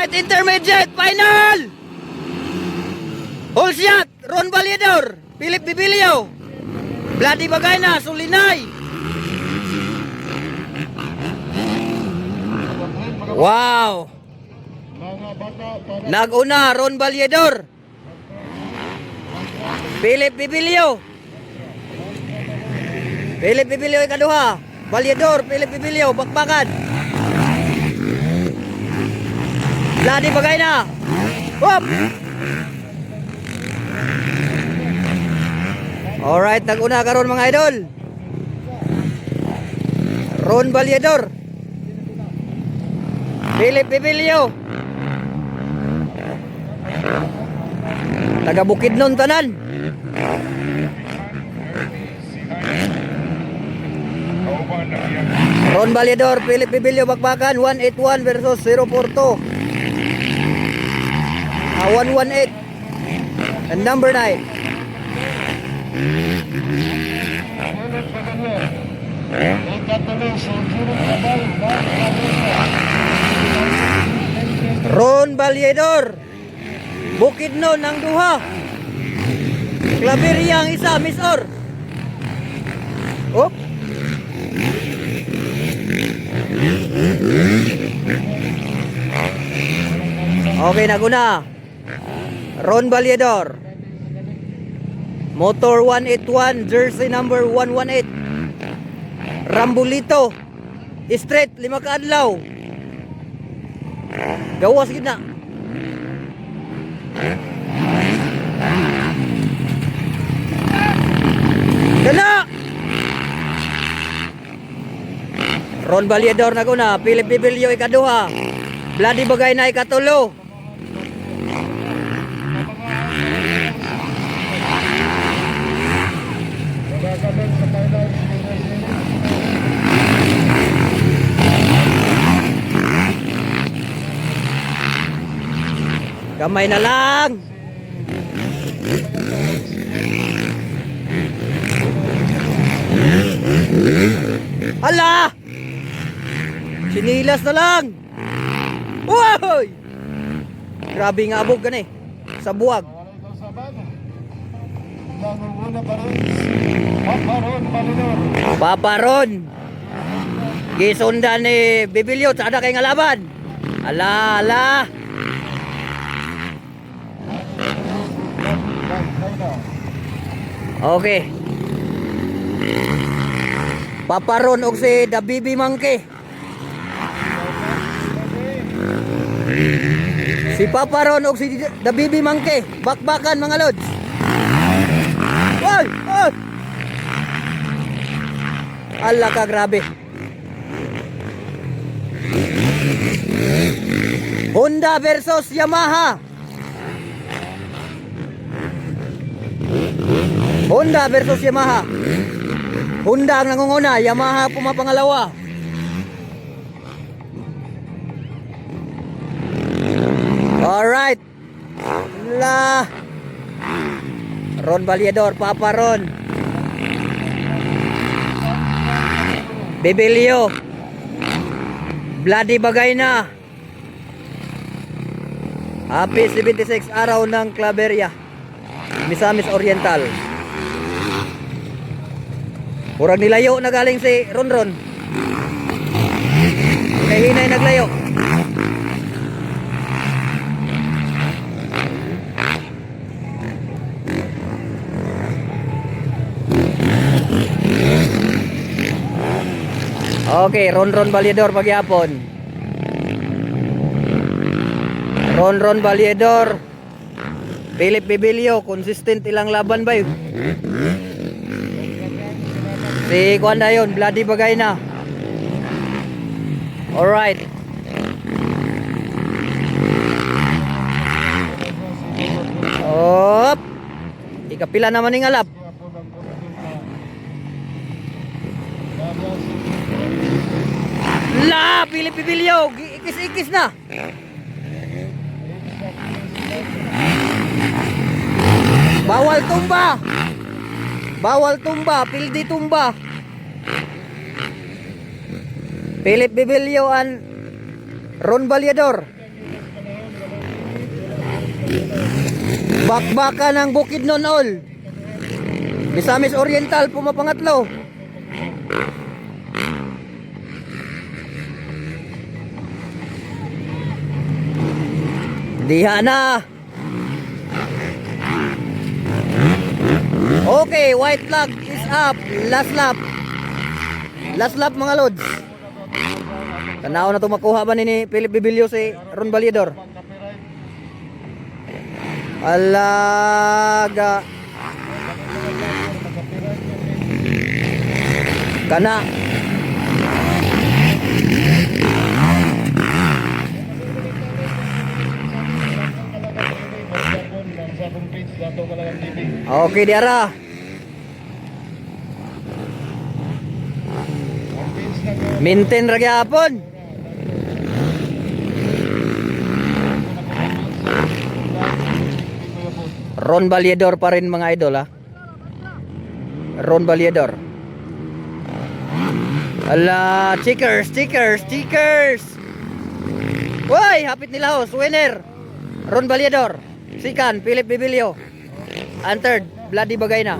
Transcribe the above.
Alright, intermediate, final! Whole shot, Ron Valedor, Philip Bibilio, Bloody Bagayna, Sulinay. Wow! Naguna, Ron Valedor, Philip Bibilio, Philip Bibilio ikaduha, Valedor, Philip Bibilio, bakbakan. Bloody Bagayna. Hop! Alright, nag-una karon mga idol. Ron Valedor, Philip Bibilio, taga Bukidnon tanan. Ron Valedor, Philip Bibilio bakbakan 181 versus 042. 118 and number 9. Ron Valedor, Bukidnon ang duha, Claveria ang isa, Miss Or. Oh. Okay, naguna Ron Valedor, motor 181, jersey number 118, Rambulito, straight 5 kaadlaw, gawas gid na. Kana Ron Valedor naguna, Philip Bibilio ikaduha, Bloody Bagayna ikatulo. Kamay na lang. Hala! Sinilas na lang. Uy! Grabe nga abog gani sa buwag. Papa Ron, gisundan ni Bibilio sa ada kay nga laban. Ala, ala. Okay. Papa Ron og si The Bibi Monkey. Si Papa Ron og si The Bibi Monkey bakbakan mga lods. Oy, oy. Ala ka grabe. Honda versus Yamaha. Honda versus Yamaha. Honda ang nangunguna, Yamaha pumapangalawa. Alright. La Ron Valedor, Papa Ron, Bibilio, Bloody Bagayna. Happy 76 araw ng Claveria, Misamis Oriental. Murag nilayo na galing si Ron. Kay hinay naglayo. Okay, Ron Valedor pagyapon. Ron Valedor, Philip Bibilio, consistent ilang laban ba yun? Si kuan na yun, Bloody Bagayna. Alright. Op. Ikapila naman ng alap. La, Philip Bibilio, ikis-ikis na. Bawal tumba. Bawal tumba, pildi tumba. Philip Bibilio and Ron Valedor. Bakbakan ng Bukidnon all. Misamis Oriental pumapangatlo. Diha na. Okay, white flag is up. Last lap. Last lap mga lods. Tanaw na to makuha ba ni Philip Bibilio si Ron Baliador? Alaga. Kana. Okay, diara. Maintain ra gyapon. Ron Baliador pa rin mga idol ha. Ron Baliador. Ala, stickers. Woy, hapit nila host, winner. Ron Baliador. Second, Philip Bibilio. And third, Bloody Bagay na.